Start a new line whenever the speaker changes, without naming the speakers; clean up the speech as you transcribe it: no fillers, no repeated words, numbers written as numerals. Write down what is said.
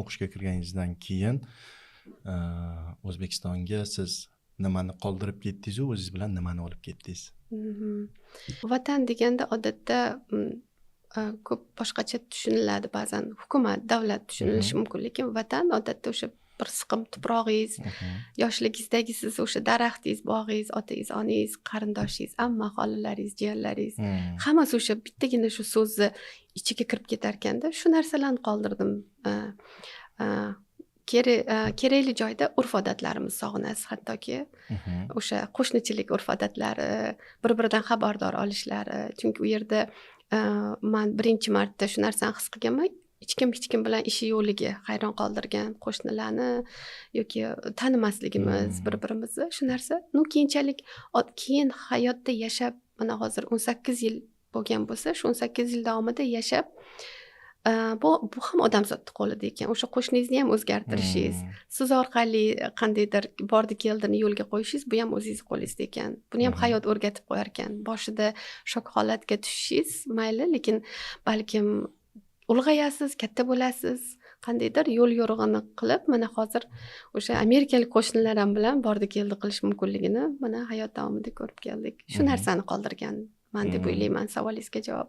o'qishga kirganingizdan keyin O'zbekistonga siz nimani qoldirib ketdingiz, o'zingiz bilan nimani olib ketdingiz?
Vatan deganda odatda ko'p boshqacha tushuniladi ba'zan. Hukumat, davlat tushunilishi mumkin, lekin vatan odatda o'sha bir siqim tuprog'ingiz, yoshligingizdagi siz o'sha daraxtingiz, bog'ingiz, otangiz, onangiz, qarindoshingiz, amma, xolalaringiz, jiyanlaringiz, hammasi o'sha bittagina shu so'zni ichiga kirib ketar ekanda, shu narsalarni qoldirdim. Kerakli joyda urf-odatlarimiz sog'inasiz, hattoki o'sha qo'shnichilik urf-odatlari, bir-biridan xabardor olishlari. Chunki u yerda men birinchi marta shu narsani his qilganman. Hech kim bilan ishi yo'qligi hayron qoldirgan, qo'shnilarni yoki tanimasligimiz bir-birimizni. Shu narsa keyinchalik keyin hayotda yashab, mana hozir 18 yil bo'lgan bo'lsa, shu 18 yil davomida yashab, bu ham odamzodning qo'lida ekan. O'sha qo'shningizni ham o'zgartirishingiz, siz orqali qandaydir bordi keldini yo'lga qo'yishingiz, bu ham o'zingiz qo'lingizda ekan. Buni ham hayot o'rgatib qo'yar ekan. Boshida shok holatga tushishingiz mayli, lekin balkim ulg'ayasiz, katta bo'lasiz, qandaydir yo'l yo'rig'ini qilib, mana hozir o'sha amerikalik qo'shnilarim bilan bordi keldi qilish mumkinligini mana hayot davomida ko'rib keldik. Shu narsani qoldirgan men deb o'ylayman, savolingizga javob.